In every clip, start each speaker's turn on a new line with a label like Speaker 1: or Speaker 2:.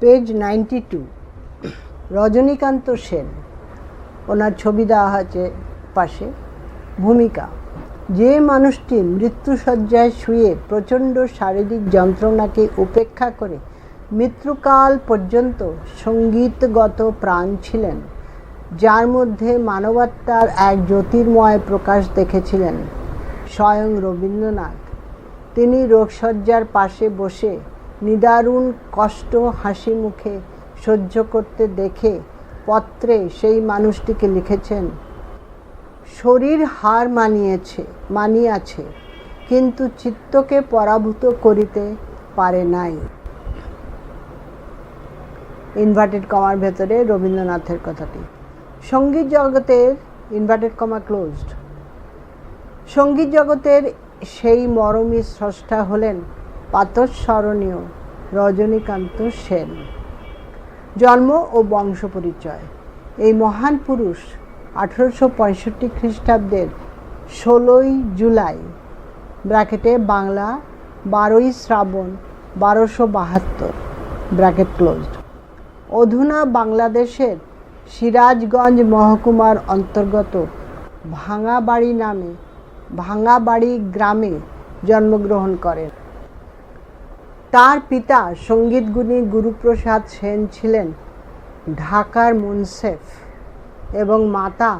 Speaker 1: Page 92, Rajinikanth Sen, ওনার ছবি দেওয়া আছে পাশে। ভূমিকা: যে মানুষটি মৃত্যুশয্যায় শুয়ে প্রচণ্ড শারীরিক যন্ত্রণাকে উপেক্ষা করে মৃত্যুকাল পর্যন্ত সঙ্গীতগত প্রাণ ছিলেন, যার মধ্যে মানবাত্মার এক জ্যোতির্ময় প্রকাশ দেখেছিলেন স্বয়ং রবীন্দ্রনাথ, তিনি রোগশয্যার পাশে বসে নিদারুণ কষ্ট হাসি মুখে সহ্য করতে দেখে পত্রে সেই মানুষটিকে লিখেছেন, শরীর হার মানিয়াছে, কিন্তু চিত্তকে পরাভূত করিতে পারে নাই। ইনভার্টেড কমার ভেতরে রবীন্দ্রনাথের কথাটি। সঙ্গীত জগতের ইনভার্টেড কমা ক্লোজড, সঙ্গীত জগতের সেই মরমী স্রষ্টা হলেন প্রাতঃস্মরণীয় রজনীকান্ত সেন। জন্ম ও বংশ পরিচয়: এই মহান পুরুষ 1865 খ্রিস্টাব্দের 16ই জুলাই ব্র্যাকেটে বাংলা 12ই শ্রাবণ 1272 ব্র্যাকেট ক্লোজড অধুনা বাংলাদেশের সিরাজগঞ্জ মহকুমার অন্তর্গত ভাঙাবাড়ি গ্রামে জন্মগ্রহণ করেন। তার পিতা সঙ্গীতগুণী গুরুপ্রসাদ সেন ছিলেন ঢাকার মুন্সেফ এবং মাতা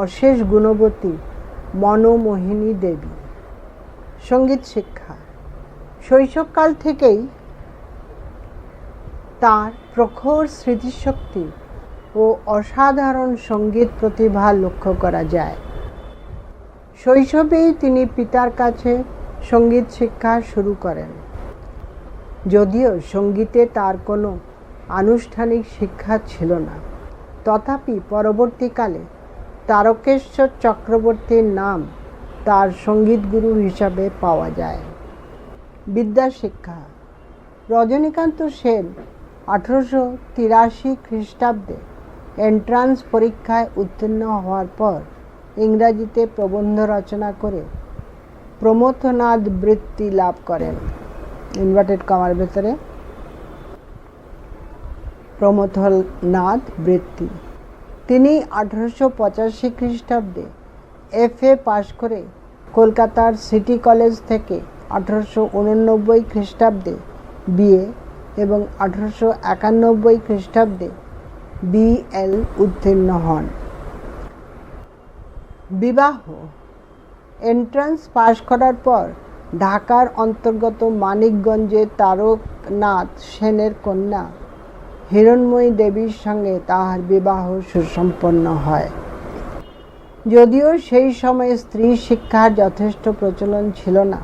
Speaker 1: অশেষ গুণবতী মনোমোহিনী দেবী। সঙ্গীত শিক্ষা: শৈশবকাল থেকেই তার প্রখর স্মৃতিশক্তি ও অসাধারণ সঙ্গীত প্রতিভা লক্ষ্য করা যায়। শৈশবেই তিনি পিতার কাছে সঙ্গীত শিক্ষা শুরু করেন। যদিও সঙ্গীতে তার কোনো আনুষ্ঠানিক শিক্ষা ছিল না, তথাপি পরবর্তীকালে তারকেশ্বর চক্রবর্তীর নাম তার সঙ্গীতগুরু হিসাবে পাওয়া যায়। বিদ্যা শিক্ষা: রজনীকান্ত সেন 1883 খ্রিস্টাব্দে এন্ট্রান্স পরীক্ষায় উত্তীর্ণ হওয়ার পর ইংরাজিতে প্রবন্ধ রচনা করে প্রমথনাদ বৃত্তি লাভ করেন। ইনভার্টেড কমার ভেতরে প্রমথনাদ বৃত্তি। তিনি 1885 খ্রিস্টাব্দে FA পাশ করে কলকাতার সিটি কলেজ থেকে 1889 খ্রিস্টাব্দে BA এবং 1891 খ্রিস্টাব্দে BL উত্তীর্ণ হন। বিবাহ: এন্ট্রান্স পাশ করার পর ঢাকার অন্তর্গত মানিকগঞ্জে তারকনাথ সেনের কন্যা হিরণময়ী দেবীর সঙ্গে তাহার বিবাহ সুসম্পন্ন হয়। যদিও সেই সময়ে স্ত্রী শিক্ষার যথেষ্ট প্রচলন ছিল না,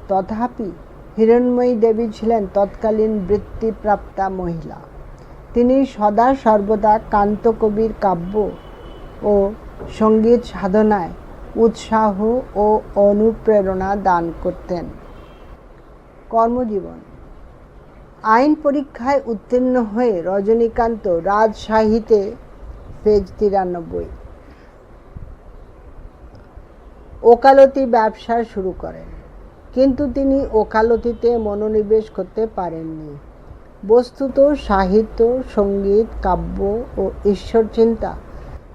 Speaker 1: তথাপি হিরণময়ী দেবী ছিলেন তৎকালীন বৃত্তিপ্রাপ্তা মহিলা। তিনি সদা সর্বদা কান্তকবির কাব্য ও সঙ্গীত সাধনায় উৎসাহ ও অনুপ্রেরণা দান করতেন। কর্মজীবন: আইন পরীক্ষায় উত্তীর্ণ হয়ে রজনীকান্ত রাজশাহীতে পেজ 93 ওকালতি ব্যবসা শুরু করেন, কিন্তু তিনি ওকালতিতে মনোনিবেশ করতে পারেননি। বস্তুত সাহিত্য, সঙ্গীত, কাব্য ও ঈশ্বরচিন্তা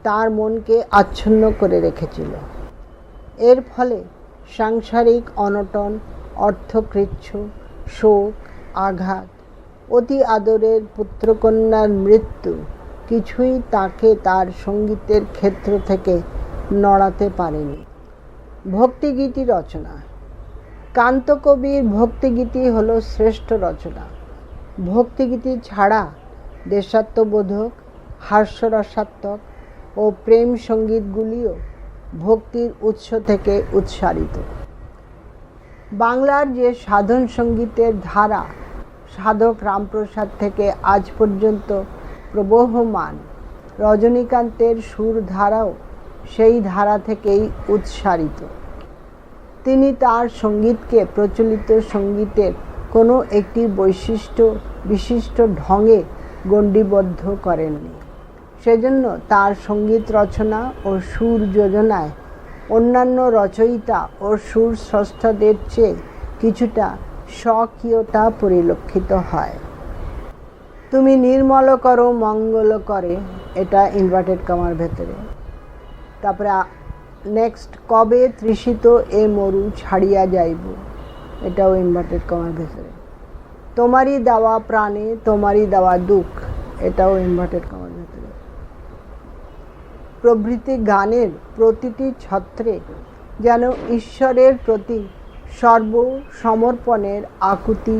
Speaker 1: তার মনকে আচ্ছন্ন করে রেখেছিল। এর ফলে সাংসারিক অনটন, অর্থকৃচ্ছ, শোক, আঘাত, অতি আদরের পুত্রকন্যার মৃত্যু কিছুই তাকে তার সঙ্গীতের ক্ষেত্র থেকে নড়াতে পারেনি। ভক্তিগীতি রচনা: কান্তকবির ভক্তিগীতি হল শ্রেষ্ঠ রচনা। ভক্তিগীতি ছাড়া দেশাত্মবোধক, হাস্যরসাত্মক ও প্রেম সঙ্গীতগুলিও ভক্তির উৎস থেকে উৎসারিত। বাংলার যে সাধন সঙ্গীতের ধারা সাধক রামপ্রসাদ থেকে আজ পর্যন্ত প্রবহমান, রজনীকান্তের সুর ধারাও সেই ধারা থেকেই উৎসারিত। তিনি তার সঙ্গীতকে প্রচলিত সঙ্গীতের কোনো একটি বিশিষ্ট ঢঙে গণ্ডিবদ্ধ করেননি। সেজন্য তার সঙ্গীত রচনা ও সুর যোজনায় অন্যান্য রচয়িতা ও সুর স্রষ্টাদের চেয়ে কিছুটা স্বকীয়তা পরিলক্ষিত হয়। তুমি নির্মল করো মঙ্গল করে, এটা ইনভার্টেড কমার ভেতরে। তারপরে নেক্সট, কবে তৃষিত এ মরু ছাড়িয়া যাইব, এটাও ইনভার্টেড কমার ভেতরে। তোমারই দেওয়া প্রাণে তোমারই দেওয়া দুঃখ, এটাও ইনভার্টেড কমার ভেতরে। প্রভৃতি গানের প্রতিটি ছত্রে যেন ঈশ্বরের প্রতি সর্বসমর্পণের আকুতি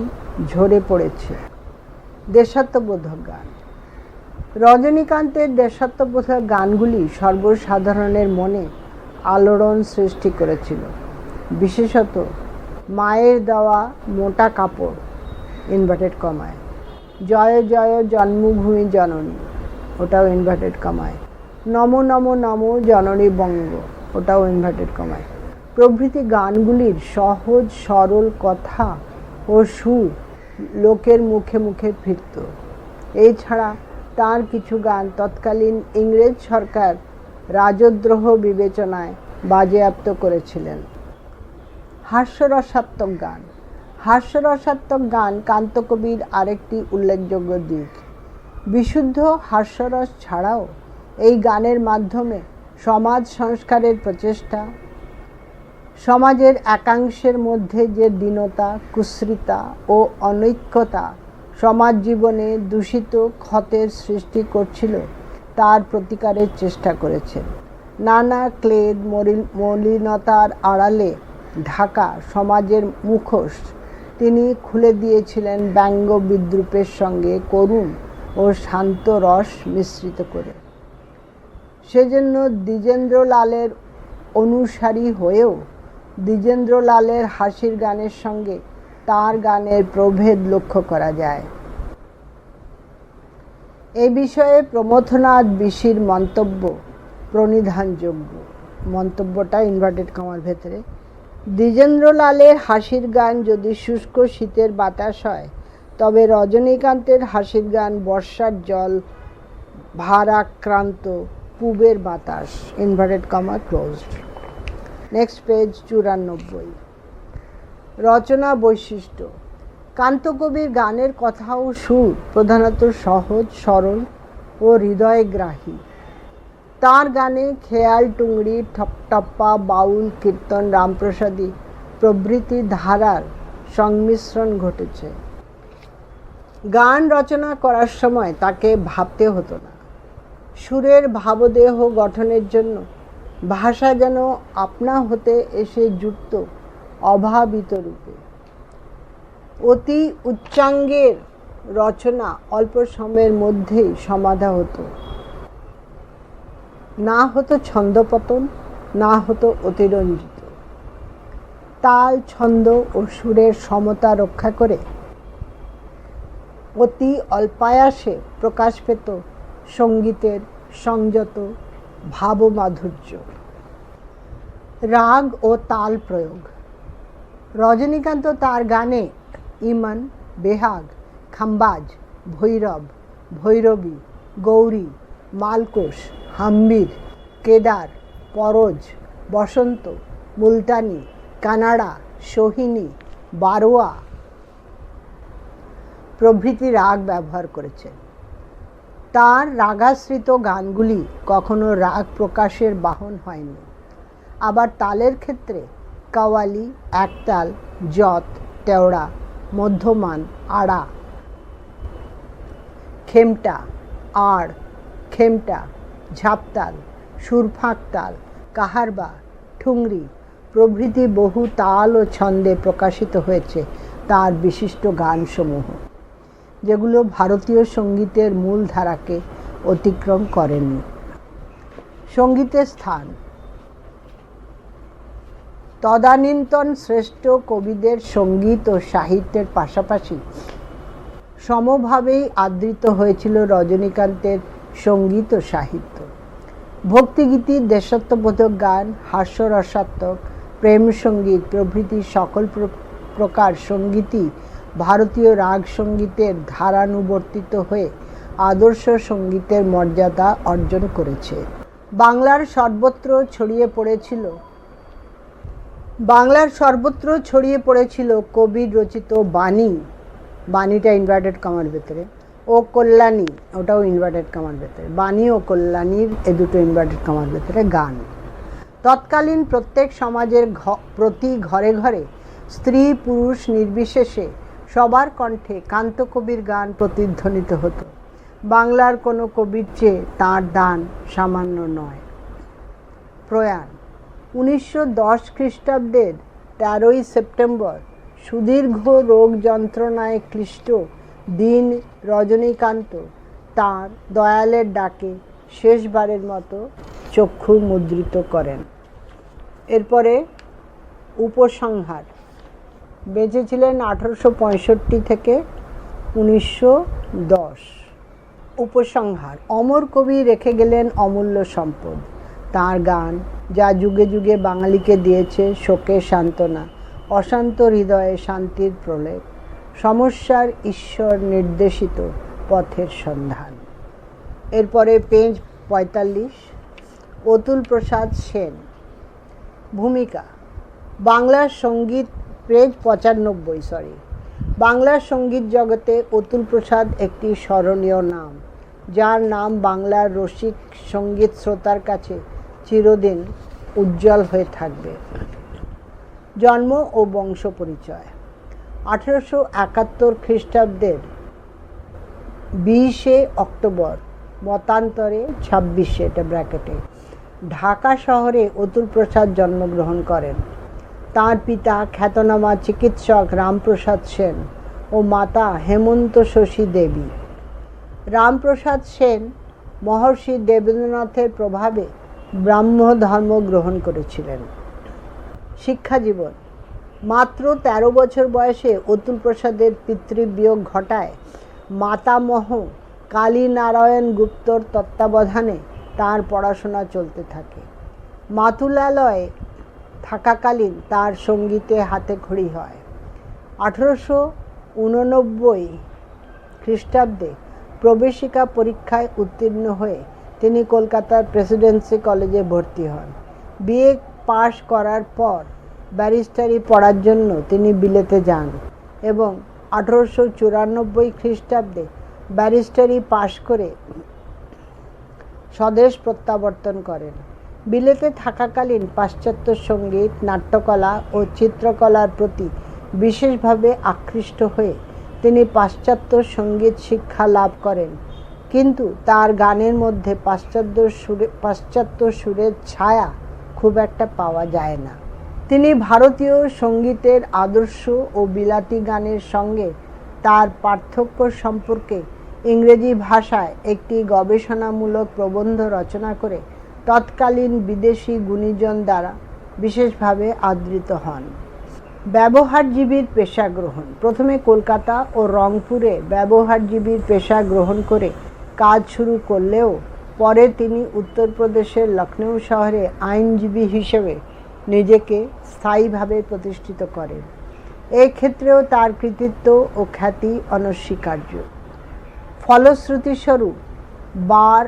Speaker 1: ঝরে পড়েছে। দেশাত্মবোধক গান। রজনীকান্তের দেশাত্মবোধক গানগুলি সর্বসাধারণের মনে আলোড়ন সৃষ্টি করেছিল। বিশেষত মায়ের দেওয়া মোটা কাপড়, ইনভার্টেড কমায়। জয় জয় জন্মভূমি জননী, ওটাও ইনভার্টেড কমায়। নম নম নম জননী বঙ্গ, ওটাও ইনভার্টেড কমায়। প্রভৃতি গানগুলির সহজ সরল কথা ও সুর লোকের মুখে মুখে ফিরত। এছাড়া তার কিছু গান তৎকালীন ইংরেজ সরকার রাজদ্রোহ বিবেচনায় বাজেয়াপ্ত করেছিলেন। হাস্যরসাত্মক গান। হাস্যরসাত্মক গান কান্তকবির আরেকটি উল্লেখযোগ্য দিক। বিশুদ্ধ হাস্যরস ছাড়াও এই গানের মাধ্যমে সমাজ সংস্কারের প্রচেষ্টা, সমাজের একাংশের মধ্যে যে দীনতা, কুৎসিতা ও অনৈক্যতা সমাজ জীবনে দূষিত ক্ষতের সৃষ্টি করছিল, তার প্রতিকারের চেষ্টা করেছেন। নানা ক্লেদ মলিনতার আড়ালে ঢাকা সমাজের মুখোশ তিনি খুলে দিয়েছিলেন ব্যঙ্গ বিদ্রূপের সঙ্গে করুণ ও শান্ত রস মিশ্রিত করে। সেজন্য দ্বিজেন্দ্রলালের অনুসারী হয়েও দ্বিজেন্দ্রলালের হাসির গানের সঙ্গে তার গানের প্রভেদ লক্ষ্য করা যায়। এ বিষয়ে প্রমথনাথ বিশির মন্তব্য প্রণিধানযোগ্য। মন্তব্যটা ইনভার্টেড কমার ভেতরে। দ্বিজেন্দ্রলালের হাসির গান যদি শুষ্ক শীতের বাতাস হয়, তবে রজনীকান্তের হাসির গান বর্ষার জল ভারাক্রান্ত পূবের বাতাস, inverted comma closed. Next page 94। রচনা বৈশিষ্ট্য। কান্তকবির গানের কথা ও সুর প্রধানত সহজ সরল ও হৃদয়গ্রাহী। তার গানে খেয়াল, টুংরি, ঠপটপ্পা, বাউল, কীর্তন, রামপ্রসাদী প্রভৃতি ধারার সংমিশ্রণ ঘটেছে। গান রচনা করার সময় তাকে ভাবতে হতো না। সুরের ভাবদেহ গঠনের জন্য ভাষা যেন আপনা হতে এসে জুটত অভাবিত রূপে। অতি উচ্চাঙ্গের রচনা অল্প সময়ের মধ্যেই সমাধা হতো। না হতো ছন্দপতন, না হতো অতিরঞ্জিত। তাল, ছন্দ ও সুরের সমতা রক্ষা করে অতি অল্পায়াসে প্রকাশ পেত সঙ্গীতের সংযত ভাবমাধুর্য। রাগ ও তাল প্রয়োগ। রজনীকান্ত তার গানে ইমন, বেহাগ, খাম্বাজ, ভৈরব, ভৈরবী, গৌরী, মালকোষ, হাম্বির, কেদার, পরজ, বসন্ত, মুলতানি, কানাড়া, সোহিনী, বারোয়া প্রভৃতি রাগ ব্যবহার করেছেন। তার রাগাশ্রিত গানগুলি কখনো রাগ প্রকাশের বাহন হয়নি। আবার তালের ক্ষেত্রে কাওয়ালি, একতাল, যত, তেওড়া, মধ্যমান, আড়া, খেমটা, আড়, খেমটা, ঝাপতাল, সুরফাঁক তাল, কাহারবা, ঠুংরি প্রভৃতি বহু তাল ও ছন্দে প্রকাশিত হয়েছে তার বিশিষ্ট গানসমূহ, যেগুলো ভারতীয় সঙ্গীতের মূল ধারাকে অতিক্রম করেনি। সঙ্গীতের স্থান। তদানীন্তন শ্রেষ্ঠ কবিদের সঙ্গীত ও সাহিত্যের পাশাপাশি সমভাবেই আদৃত হয়েছিল রজনীকান্তের সঙ্গীত ও সাহিত্য। ভক্তিগীতি, দেশাত্মবোধক গান, হাস্যরসাত্মক, প্রেম সঙ্গীত প্রভৃতি সকল প্রকার সঙ্গীতই ভারতীয় রাগ সঙ্গীতের ধারানুবর্তিত হয়ে আদর্শ সঙ্গীতের মর্যাদা অর্জন করেছে। বাংলার সর্বত্র ছড়িয়ে পড়েছিল কবির রচিত বাণী, বাণীটা ইনভার্টেড কমার ভেতরে, ও কল্যাণী, ওটাও ইনভার্টেড কমার ভেতরে, বাণী ও কল্যাণীর এ দুটো ইনভার্টেড কমার ভেতরে গান। তৎকালীন প্রত্যেক সমাজের প্রতি ঘরে ঘরে স্ত্রী পুরুষ নির্বিশেষে সবার কণ্ঠে কান্তকবির গান প্রতিধ্বনিত হতো। বাংলার কোনো কবির চেয়ে তাঁর দান সামান্য নয়। প্রয়াণ 1910 খ্রিস্টাব্দের 13ই সেপ্টেম্বর সুদীর্ঘ রোগ যন্ত্রণায় ক্লিষ্ট দিন রজনীকান্ত তাঁর দয়ালের ডাকে শেষবারের মতো চক্ষু মুদ্রিত করেন। এরপরে উপসংহার। বেঁচেছিলেন 1865 থেকে 1910। উপসংহার। অমর কবি রেখে গেলেন অমূল্য সম্পদ। তাঁর গান যা যুগে যুগে বাঙালিকে দিয়েছে শোকের সান্ত্বনা, অশান্ত হৃদয়ে শান্তির প্রলেপ, সমস্যার ঈশ্বর নির্দেশিত পথের সন্ধান। এরপরে পেজ 45। অতুল প্রসাদ সেন। ভূমিকা। বাংলার সঙ্গীত, পেজ 95। বাংলার সঙ্গীত জগতে অতুল প্রসাদ একটি স্মরণীয় নাম, যার নাম বাংলার রসিক সঙ্গীত শ্রোতার কাছে চিরদিন উজ্জ্বল হয়ে থাকবে। জন্ম ও বংশ পরিচয়। 1871 খ্রিস্টাব্দের 20 অক্টোবর, মতান্তরে 26, এটা ব্র্যাকেটে, ঢাকা শহরে অতুল প্রসাদ জন্মগ্রহণ করেন। তাঁর পিতা খ্যাতনামা চিকিৎসক রামপ্রসাদ সেন ও মাতা হেমন্ত শশী দেবী। রামপ্রসাদ সেন মহর্ষি দেবেন্দ্রনাথের প্রভাবে ব্রাহ্ম ধর্ম গ্রহণ করেছিলেন। শিক্ষাজীবন। মাত্র 13 বছর বয়সে অতুল প্রসাদের পিতৃবিয়োগ ঘটায় মাতামহ কালীনারায়ণ গুপ্তর তত্ত্বাবধানে তাঁর পড়াশোনা চলতে থাকে। মাতুলালয়ে থাকাকালীন তার সঙ্গীতে হাতেখড়ি হয়। 1889 খ্রিস্টাব্দে প্রবেশিকা পরীক্ষায় উত্তীর্ণ হয়ে তিনি কলকাতার প্রেসিডেন্সি কলেজে ভর্তি হন। বিএ পাশ করার পর ব্যারিস্টারি পড়ার জন্য তিনি বিলেতে যান এবং 1894 খ্রিস্টাব্দে ব্যারিস্টারি পাশ করে স্বদেশ প্রত্যাবর্তন করেন। বিলেতে থাকাকালীন পাশ্চাত্য সঙ্গীত, নাট্যকলা ও চিত্রকলার প্রতি বিশেষভাবে আকৃষ্ট হয়ে তিনি পাশ্চাত্য সঙ্গীত শিক্ষা লাভ করেন, কিন্তু তার গানের মধ্যে পাশ্চাত্য সুরের ছায়া খুব একটা পাওয়া যায় না। তিনি ভারতীয় সঙ্গীতের আদর্শ ও বিলাতি গানের সঙ্গে তার পার্থক্য সম্পর্কে ইংরেজি ভাষায় একটি গবেষণামূলক প্রবন্ধ রচনা করে তৎকালীন বিদেশি গুণীজন দ্বারা বিশেষভাবে আদৃত হন। ব্যবহারজীবীর পেশা গ্রহণ। প্রথমে কলকাতা ও রংপুরে ব্যবহারজীবীর পেশা গ্রহণ করে কাজ শুরু করলেও পরে তিনি উত্তরপ্রদেশের লখনৌ শহরে আইনজীবী হিসেবে নিজেকে স্থায়ীভাবে প্রতিষ্ঠিত করেন। এই ক্ষেত্রেও তার কৃতিত্ব ও খ্যাতি অনস্বীকার্য। ফলশ্রুতিস্বরূপ বার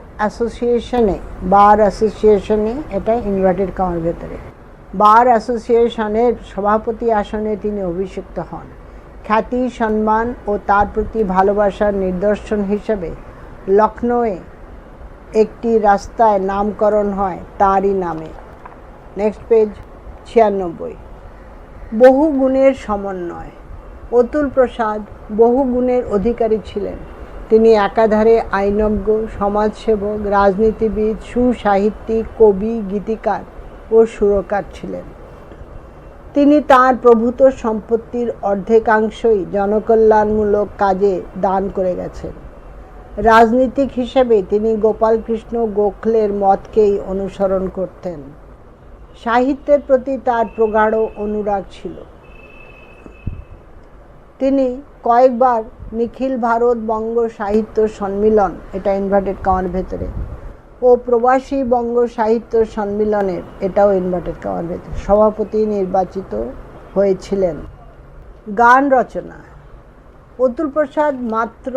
Speaker 1: অ্যাসোসিয়েশনে, এটা ইনভার্টেড কমার ভেতরে, বার অ্যাসোসিয়েশনের সভাপতি আসনে তিনি অভিষিক্ত হন। খ্যাতি, সম্মান ও তার প্রতি ভালোবাসার নিদর্শন হিসেবে লখনৌয়ে একটি রাস্তায় নামকরণ হয় তাঁরই নামে। Next page 96। বহু গুণের সমন্বয়। অতুল প্রসাদ বহু গুণের অধিকারী ছিলেন। তিনি একাধারে আইনজ্ঞ, সমাজসেবক, রাজনীতিবিদ, সুসাহিত্যিক, কবি, গীতিকার ও সুরকার ছিলেন। তিনি তাঁর প্রভূত সম্পত্তির অর্ধেকাংশই জনকল্যাণমূলক কাজে দান করে গেছেন। রাজনীতিক হিসেবে তিনি গোপালকৃষ্ণ গোখলের মতকেই অনুসরণ করতেন। সাহিত্যের প্রতি তার প্রগাঢ় অনুরাগ ছিল। তিনি কয়েকবার নিখিল ভারত বঙ্গ সাহিত্য সম্মিলন, এটা ইনভার্টেড কমার ভেতরে, ও প্রবাসী বঙ্গ সাহিত্য সম্মিলনের, এটাও ইনভার্টেড কমার ভেতরে, সভাপতি নির্বাচিত হয়েছিলেন। গান রচনা। অতুল প্রসাদ মাত্র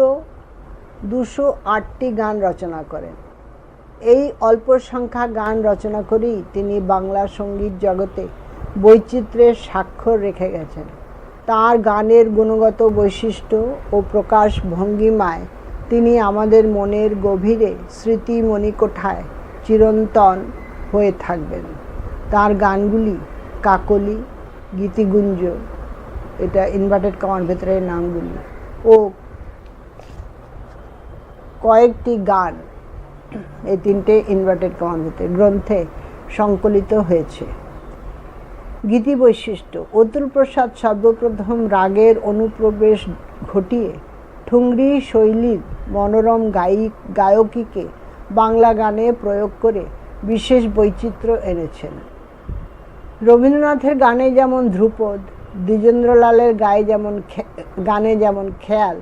Speaker 1: 208টি গান রচনা করেন। এই অল্প সংখ্যা গান রচনা করেই তিনি বাংলা সঙ্গীত জগতে বৈচিত্র্যের স্বাক্ষর রেখে গেছেন। তাঁর গানের গুণগত বৈশিষ্ট্য ও প্রকাশ ভঙ্গিমায় তিনি আমাদের মনের গভীরে স্মৃতি মণিকোঠায় চিরন্তন হয়ে থাকবেন। তার গানগুলি কাকলি, গীতিগুঞ্জ, এটা ইনভার্টেড কমার ভেতরে নামগুলি, ও কয়েকটি গান, এই তিনটে ইনভার্টেড কমার ভেতরে গ্রন্থে সংকলিত হয়েছে। গীতি বৈশিষ্ট্য: অতুল প্রসাদ সর্বপ্রথম রাগের অনুপ্রবেশ ঘটিয়ে ঠুংরি শৈলীর মনোরম গায়কীকে বাংলা গানে প্রয়োগ করে বিশেষ বৈচিত্র্য এনেছেন। রবীন্দ্রনাথের গানে যেমন ধ্রুপদ, দ্বিজেন্দ্রলালের গানে যেমন খেয়াল,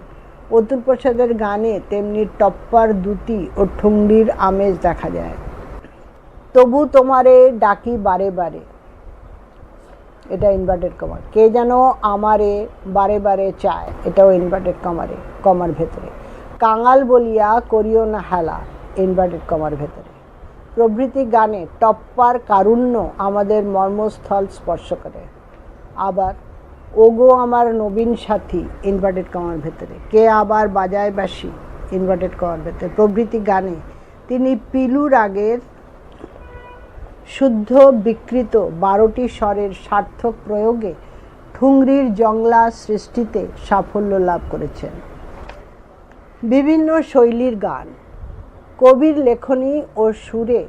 Speaker 1: অতুল প্রসাদের গানে তেমনি টপ্পার, দ্যুতি ও ঠুংরির আমেজ দেখা যায়। তবু তোমারে ডাকি বারে বারে, এটা ইনভার্টেড কমার। কে যেন আমারে বারে বারে চায়, এটাও ইনভার্টেড কমার ভেতরে। কাঙাল বলিয়া করিও না হেলা, ইনভার্টেড কমার ভেতরে প্রভৃতি গানে টপ্পার কারুণ্য আমাদের মর্মস্থল স্পর্শ করে। আবার ওগো আমার নবীন সাথী, ইনভার্টেড কমার ভেতরে। কে আবার বাজায় বাঁশি, ইনভার্টেড কমার ভেতরে প্রভৃতি গানে তিনি পিলু রাগের শুদ্ধ বিকৃত 12টি স্বরের সার্থক প্রয়োগে ঠুংরির জংলা সৃষ্টিতে সাফল্য লাভ করেছেন। বিভিন্ন শৈলীর গান: কবির লেখনী ও সুরে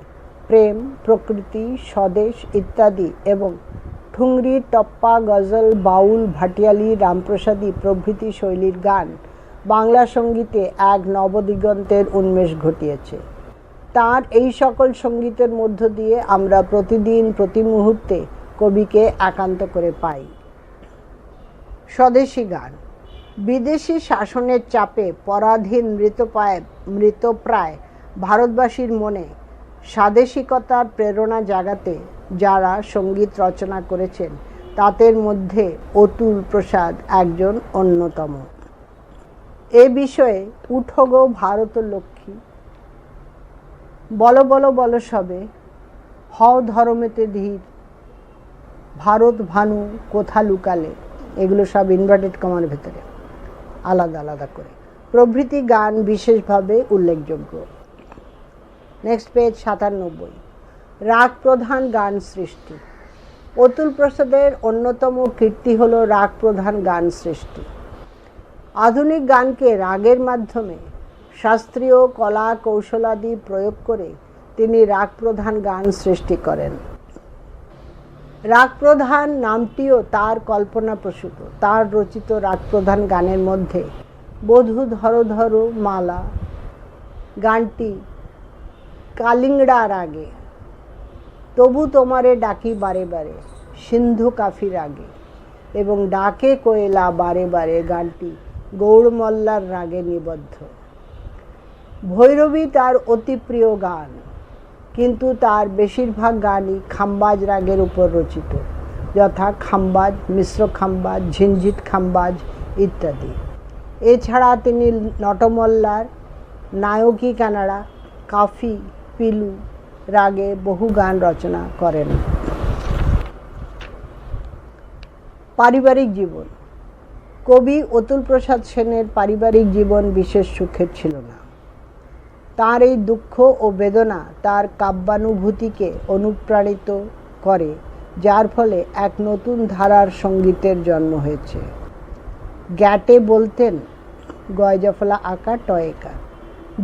Speaker 1: প্রেম, প্রকৃতি, স্বদেশ ইত্যাদি এবং ঠুংরি, টপ্পা, গজল, বাউল, ভাটিয়ালি, রামপ্রসাদী প্রভৃতি শৈলীর গান বাংলা সঙ্গীতে এক নবদিগন্তের উন্মেষ ঘটিয়েছে। তাঁর এই সকল সঙ্গীতের মধ্য দিয়ে আমরা প্রতিদিন প্রতি মুহূর্তে কবিকে একান্ত করে পাই। স্বদেশী গান: বিদেশি শাসনের চাপে পরাধীন মৃতপ্রায় ভারতবাসীর মনে স্বাদেশিকতার প্রেরণা জাগাতে যারা সঙ্গীত রচনা করেছেন তাদের মধ্যে অতুল প্রসাদ একজন অন্যতম। এ বিষয়ে উঠো গো ভারত লক্ষ্মী, বলো বলো বলো সবে, হও ধরমেতে ধীর, ভারত ভানু কোথা লুকালে, এগুলো সব ইনভার্টেড কমার ভেতরে আলাদা আলাদা করে প্রভৃতি গান বিশেষভাবে উল্লেখযোগ্য। Next page 97। রাগ প্রধান গান সৃষ্টি: অতুল প্রসাদের অন্যতম কীর্তি হল রাগ প্রধান গান সৃষ্টি। আধুনিক গানকে রাগের মাধ্যমে শাস্ত্রীয় কলা কৌশলাদি প্রয়োগ করে তিনি রাগ প্রধান গান সৃষ্টি করেন। রাগ প্রধান নামটিও তার কল্পনাপ্রসূত। তার রচিত রাগ প্রধান গানের মধ্যে বধূ ধরো ধরো মালা গানটি কালিংড়া রাগে, তবু তোমারে ডাকি বারে বারে সিন্ধু কাফি রাগে এবং ডাকে কোয়েলা বারে বারে গানটি গৌড়মল্লার রাগে নিবদ্ধ। ভৈরবী তার অতি প্রিয় গান, কিন্তু তার বেশিরভাগ গানই খাম্বাজ রাগের উপর রচিত, যথা খাম্বাজ, মিশ্র খাম্বাজ, ঝিনঝিত খাম্বাজ ইত্যাদি। এছাড়া তিনি নটমল্লার, নায়কী কানাড়া, কাফি, পিলু রাগে বহু গান রচনা করেন। পারিবারিক জীবন: কবি অতুল প্রসাদ সেনের পারিবারিক জীবন বিশেষ সুখের ছিল না। তার এই দুঃখ ও বেদনা তার কাব্যানুভূতিকে অনুপ্রাণিত করে, যার ফলে এক নতুন ধারার সঙ্গীতের জন্ম হয়েছে। গ্যাটে বলতেন, গয়জফলা আঁকা টয়েকা,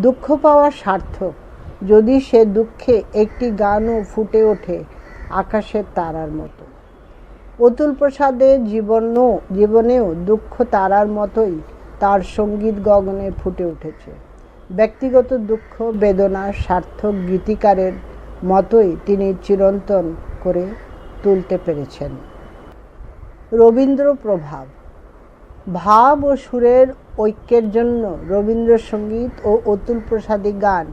Speaker 1: দুঃখ পাওয়া সার্থক যদি সে দুঃখে একটি গানও ফুটে ওঠে আকাশের তারার মতো। অতুল প্রসাদের জীবনেও দুঃখ তারার মতোই তার সঙ্গীত গগনে ফুটে উঠেছে। ব্যক্তিগত দুঃখ বেদনা সার্থক গীতিকারের মতোই তিনি চিরন্তন করে তুলতে পেরেছেন। রবীন্দ্র প্রভাব: ভাব ও সুরের ঐক্যের জন্য রবীন্দ্রসঙ্গীত ও অতুল প্রসাদী গান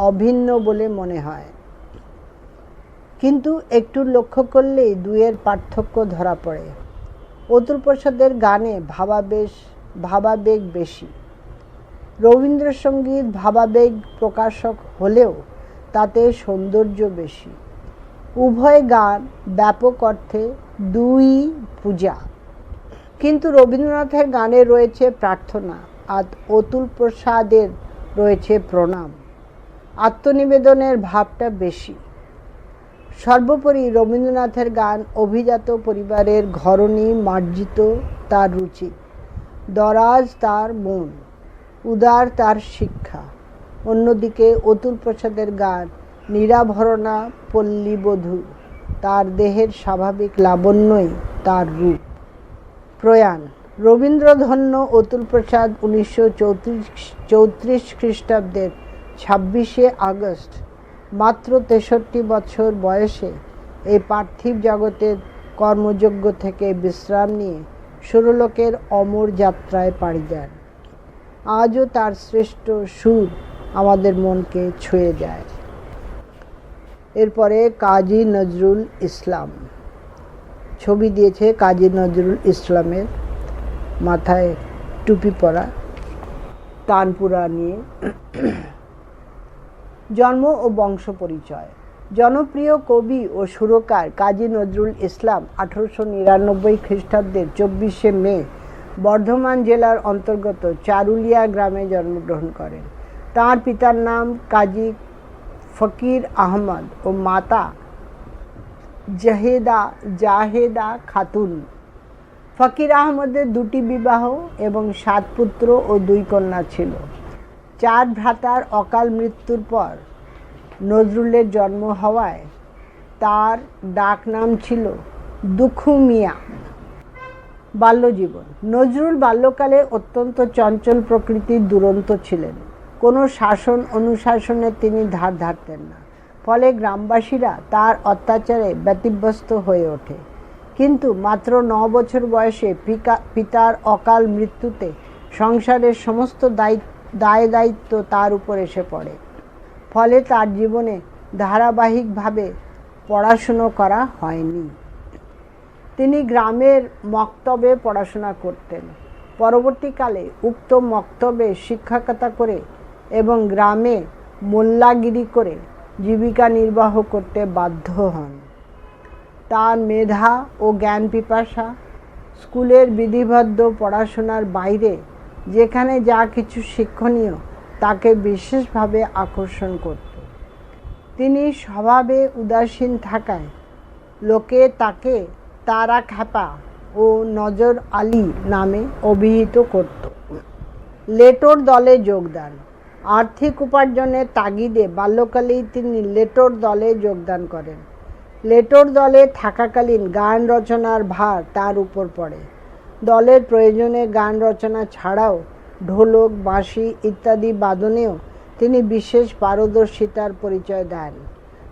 Speaker 1: অভিন্ন বলে মনে হয়, কিন্তু একটু লক্ষ্য করলেই দুয়ের পার্থক্য ধরা পড়ে। অতুল প্রসাদের গানে ভাবাবেগ বেশি। রবীন্দ্রসঙ্গীত ভাবাবেগ প্রকাশক হলেও তাতে সৌন্দর্য বেশি। উভয় গান ব্যাপক অর্থে দুই পূজা, কিন্তু রবীন্দ্রনাথের গানে রয়েছে প্রার্থনা অতুল প্রসাদের রয়েছে প্রণাম। আত্মনিবেদনের ভাবটা বেশি। সর্বোপরি রবীন্দ্রনাথের গান অভিজাত পরিবারের ঘরণী মার্জিত তার রুচি, দরাজ তার মন, উদার তার শিক্ষা। অন্যদিকে অতুল প্রসাদের গান নিরাভরণা পল্লীবধূ, তার দেহের স্বাভাবিক লাবণ্যই তার রূপ। প্রয়াণ। রবীন্দ্রধন্য অতুল প্রসাদ 1934 খ্রিস্টাব্দের 26শে আগস্ট মাত্র 63 বছর বয়সে এই পার্থিব জগতের কর্মযজ্ঞ থেকে বিশ্রাম নিয়ে সুরলোকের অমর যাত্রায় পাড়ি দেন। আজও তার শ্রেষ্ঠ সুর আমাদের মনকে ছুঁয়ে যায়। এরপরে কাজী নজরুল ইসলাম। ছবি দিয়েছে কাজী নজরুল ইসলামের, মাথায় টুপি পরা, তানপুরা নিয়ে। জন্ম ও বংশ পরিচয়। জনপ্রিয় কবি ও সুরকার কাজী নজরুল ইসলাম 1899 খ্রিস্টাব্দের 24শে মে বর্ধমান জেলার অন্তর্গত চারুলিয়া গ্রামে জন্মগ্রহণ করেন। তাঁর পিতার নাম কাজী ফকির আহমদ ও মাতা জাহেদা খাতুন। ফকির আহমদের 2টি বিবাহ এবং 7 পুত্র ও 2 কন্যা ছিল। 4 ভ্রাতার অকাল মৃত্যুর পর নজরুলের জন্ম হওয়ায় তার ডাক নাম ছিল দুখু মিয়া। বাল্যজীবন। নজরুল বাল্যকালে অত্যন্ত চঞ্চল প্রকৃতির দুরন্ত ছিলেন। কোনো শাসন অনুশাসনে তিনি ধার ধারতেন না, ফলে গ্রামবাসীরা তার অত্যাচারে ব্যতিব্যস্ত হয়ে ওঠে। কিন্তু মাত্র 9 বছর বয়সে পিতার অকাল মৃত্যুতে সংসারের সমস্ত দায় দায়িত্ব তার উপর এসে পড়ে। ফলে তার জীবনে ধারাবাহিকভাবে পড়াশুনো করা হয়নি। তিনি গ্রামের মক্তবে পড়াশোনা করতেন। পরবর্তীকালে উক্ত মক্তবে শিক্ষকতা করে এবং গ্রামে মোল্লাগিরি করে জীবিকা নির্বাহ করতে বাধ্য হন। তার মেধা ও জ্ঞান পিপাসা স্কুলের বিধিবদ্ধ পড়াশোনার বাইরে যেখানে যা কিছু শিক্ষণীয় তাকে বিশেষভাবে আকর্ষণ করত। তিনি স্বভাবে উদাসীন থাকায় লোকে তাকে তারা খ্যাপা ও নজর আলী নামে অভিহিত করত। লেটোর দলে যোগদান। আর্থিক উপার্জনের তাগিদে বাল্যকালেই তিনি লেটোর দলে যোগদান করেন। লেটোর দলে থাকাকালীন গান রচনার ভার তার উপর পড়ে। দলের প্রয়োজনে গান রচনা ছাড়াও ঢোলক, বাঁশি ইত্যাদি বাদনেও তিনি বিশেষ পারদর্শিতার পরিচয় দেন।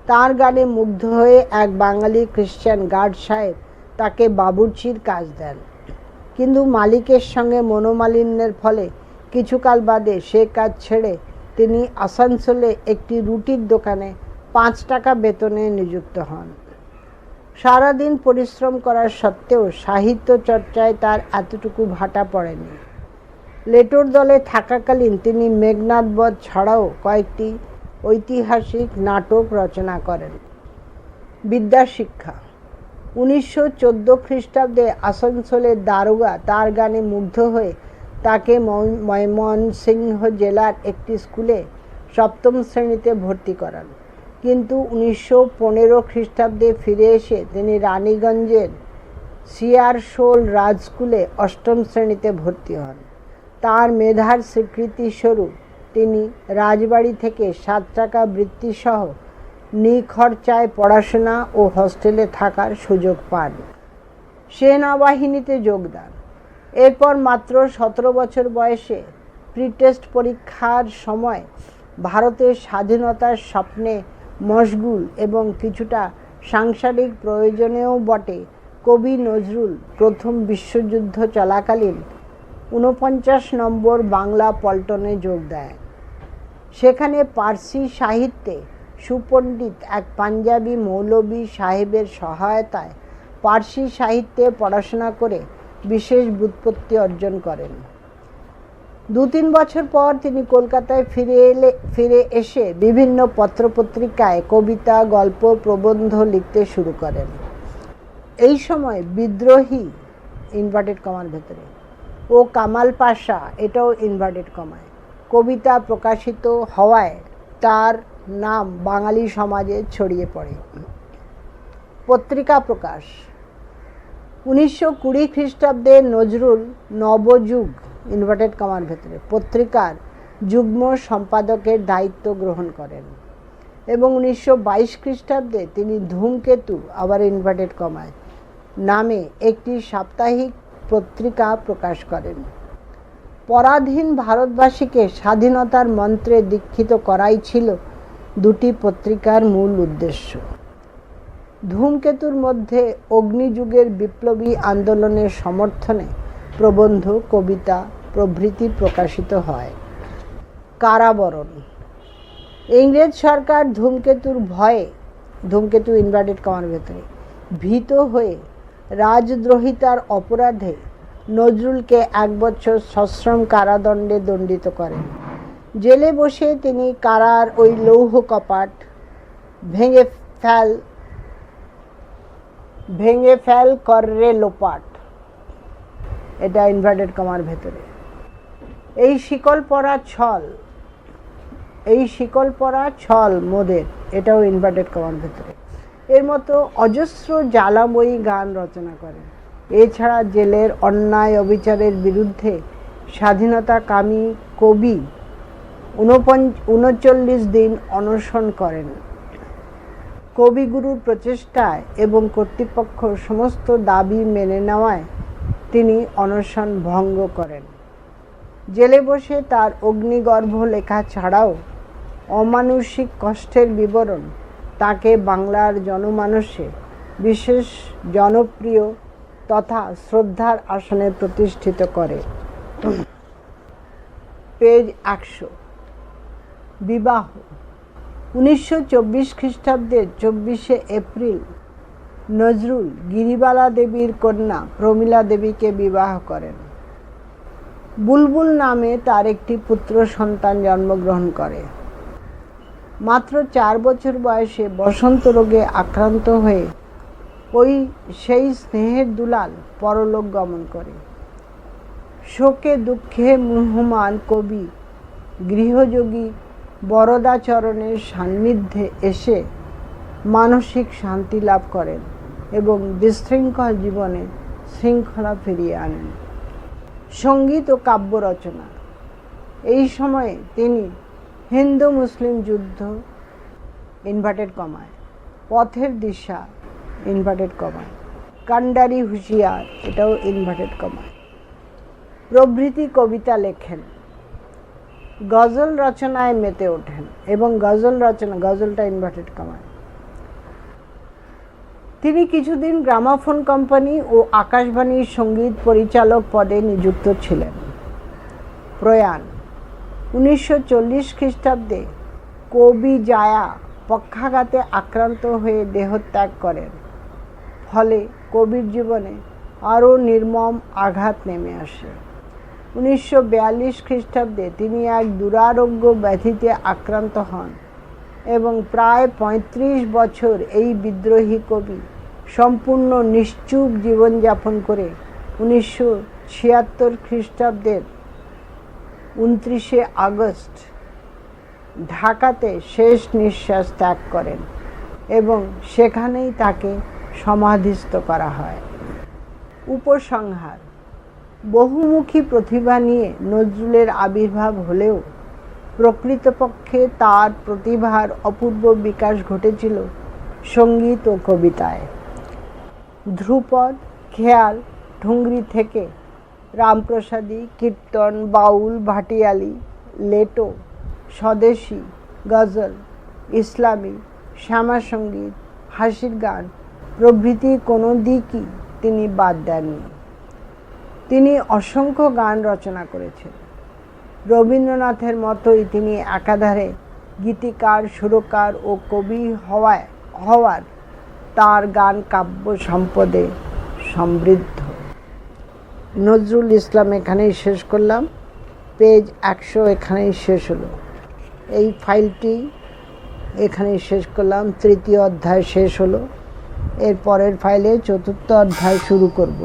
Speaker 1: তার গানে মুগ্ধ হয়ে এক বাঙালি খ্রিস্টান গার্ড সাহেব তাকে বাবুর্চির কাজ দেন। কিন্তু মালিকের সঙ্গে মনোমালিন্যের ফলে কিছুকাল বাদে সে কাজ ছেড়ে তিনি আসানসোলে একটি রুটির দোকানে 5 টাকা বেতনে নিযুক্ত হন। সারাদিন পরিশ্রম করার সত্ত্বেও সাহিত্য চর্চায় তার এতটুকু ভাটা পড়েনি। লেটোর দলে থাকাকালীন তিনি মেঘনাদ বধ ছাড়াও কয়েকটি ঐতিহাসিক নাটক রচনা করেন। বিদ্যাশিক্ষা। 1914 খ্রিস্টাব্দে আসানসোলের দারোগা তার গানে মুগ্ধ হয়ে তাকে ময়মনসিংহ জেলার একটি স্কুলে 7ম শ্রেণীতে ভর্তি করান। কিন্তু 1915 খ্রিস্টাব্দে ফিরে এসে তিনি রানীগঞ্জের সিয়ারশোল রাজ স্কুলে 8ম শ্রেণীতে ভর্তি হন। তার মেধার স্বীকৃতিস্বরূপ তিনি রাজবাড়ি থেকে 7 টাকা বৃত্তিসহ নিখরচায় পড়াশোনা ও হস্টেলে থাকার সুযোগ পান। সেনাবাহিনীতে যোগদান। এরপর মাত্র 17 বছর বয়সে প্রি-টেস্ট পরীক্ষার সময় ভারতের স্বাধীনতার স্বপ্নে মশগুল এবং কিছুটা সাংসারিক প্রয়োজনেও বটে কবি নজরুল প্রথম বিশ্বযুদ্ধ চলাকালীন 49 নম্বর বাংলা পল্টনে যোগ দেয়। সেখানে পার্সি সাহিত্যে সুপণ্ডিত এক পাঞ্জাবি মৌলবী সাহেবের সহায়তায় পার্সি সাহিত্যে পড়াশোনা করে বিশেষ ব্যুৎপত্তি অর্জন করেন। 2-3 বছর পর তিনি কলকাতায় ফিরে এসে বিভিন্ন পত্রপত্রিকায় কবিতা, গল্প, প্রবন্ধ লিখতে শুরু করেন। এই সময় বিদ্রোহী ইনভার্টেড কমার ভেতরে ও কামাল পাশা, এটাও ইনভার্টেড কমায়। কবিতা প্রকাশিত হওয়ায় তার নাম বাঙালি সমাজে ছড়িয়ে পড়ে। পত্রিকা প্রকাশ 1920 খ্রিস্টাব্দে নজরুল নবযুগ ইনভার্টেড কমার ভেতরে পত্রিকার যুগ্ম সম্পাদকের দায়িত্ব গ্রহণ করেন এবং 1922 খ্রিস্টাব্দে তিনি ধূমকেতু আবার ইনভার্টেড কমায় নামে একটি সাপ্তাহিক পত্রিকা প্রকাশ করেন। পরাধীন ভারতবাসীকে স্বাধীনতার মন্ত্রে দীক্ষিত করাই ছিল দুটি পত্রিকার মূল উদ্দেশ্য। ধূমকেতুর মধ্যে অগ্নিযুগের বিপ্লবী আন্দোলনের সমর্থনে প্রবন্ধ, কবিতা প্রভৃতি প্রকাশিত হয়। কারাবরণ ইংরেজ সরকার ধূমকেতুর ভয়ে, ধূমকেতু ইনভার্টেড কমার ভেতরে, ভীত হয়ে রাজদ্রোহিতার অপরাধে নজরুলকে 1 বছর সশ্রম কারাদণ্ডে দণ্ডিত করেন। জেলে বসে তিনি কারার ওই লৌহ কপাট ভেঙে ফেল কররে লোপাট, এটা ইনভার্টেড কমার ভেতরে। এই শিকল পরা ছল মোদের, এটাও ইনভার্টেড কমার ভেতরে। এর মতো অজস্র জ্বালাময়ী গান রচনা করেন। এছাড়া জেলের অন্যায় অবিচারের বিরুদ্ধে স্বাধীনতাকামী কবি 39 দিন অনশন করেন। কবিগুরুর প্রচেষ্টায় এবং কর্তৃপক্ষ সমস্ত দাবি মেনে নেওয়ায় তিনি অনশন ভঙ্গ করেন। জেলে বসে তার অগ্নিগর্ভ লেখা ছাড়াও অমানুষিক কষ্টের বিবরণ তাকে বাংলার জনমানসে বিশেষ জনপ্রিয় তথা শ্রদ্ধার আসনে প্রতিষ্ঠিত করে। পেজ 100। বিবাহ 1924 খ্রিস্টাব্দের 24শে এপ্রিল নজরুল গিরিবালা দেবীর কন্যা প্রমীলা দেবীকে বিবাহ করেন। বুলবুল নামে তার একটি পুত্র সন্তান জন্মগ্রহণ করে। মাত্র 4 বছর বয়সে বসন্ত রোগে আক্রান্ত হয়ে সেই স্নেহের দুলাল পরলোক গমন করে। শোকে দুঃখে মুহ্যমান কবি গৃহযোগী বরদাচরণের সান্নিধ্যে এসে মানসিক শান্তি লাভ করেন এবং বিশৃঙ্খল জীবনে শৃঙ্খলা ফিরিয়ে আনেন। সঙ্গীত ও কাব্য রচনা এই সময়ে তিনি হিন্দু মুসলিম যুদ্ধ ইনভার্টেড কমায়, পথের দিশা ইনভার্টেড কমায়, কান্ডারি হুঁশিয়ার, এটাও ইনভার্টেড কমায় প্রভৃতি কবিতা লেখেন। গজল রচনায় মেতে ওঠেন এবং গজলটা ইনভার্টেড কমায়। তিনি কিছুদিন গ্রামাফোন কোম্পানি ও আকাশবাণীর সঙ্গীত পরিচালক পদে নিযুক্ত ছিলেন। প্রয়াণ 1940 খ্রিস্টাব্দে কবি জায়া পক্ষাঘাতে আক্রান্ত হয়ে দেহত্যাগ করেন। ফলে কবির জীবনে আরও নির্মম আঘাত নেমে আসে। 1942 খ্রিস্টাব্দে তিনি এক দুরারোগ্য ব্যাধিতে আক্রান্ত হন এবং প্রায় 35 বছর এই বিদ্রোহী কবি সম্পূর্ণ নিশ্চুপ জীবনযাপন করে 1976 খ্রিস্টাব্দের 29শে আগস্ট ঢাকাতে শেষ নিঃশ্বাস ত্যাগ করেন এবং সেখানেই তাকে সমাধিস্থ করা হয়। উপসংহার: বহুমুখী প্রতিভা নিয়ে নজরুলের আবির্ভাব হলেও প্রকৃতপক্ষে তার প্রতিভার অপূর্ব বিকাশ ঘটেছিল সঙ্গীত ও কবিতায়। ধ্রুপদ, খেয়াল, ঠুংরি থেকে রামপ্রসাদী, কীর্তন, বাউল, ভাটিয়ালি, লেটো, স্বদেশী, গজল, ইসলামী, শ্যামাসঙ্গীত, হাসির গান প্রভৃতি কোনো দিকই তিনি বাদ দেননি। তিনি অসংখ্য গান রচনা করেছেন। রবীন্দ্রনাথের মতোই তিনি একাধারে গীতিকার, সুরকার ও কবি হওয়ার তার গান কাব্য সম্পদে সমৃদ্ধ। নজরুল ইসলাম এখানেই শেষ করলাম। পেজ 100 এখানেই শেষ হলো। এই ফাইলটি এখানেই শেষ করলাম। 3য় অধ্যায় শেষ হলো। এর পরের ফাইলে 4র্থ অধ্যায় শুরু করব।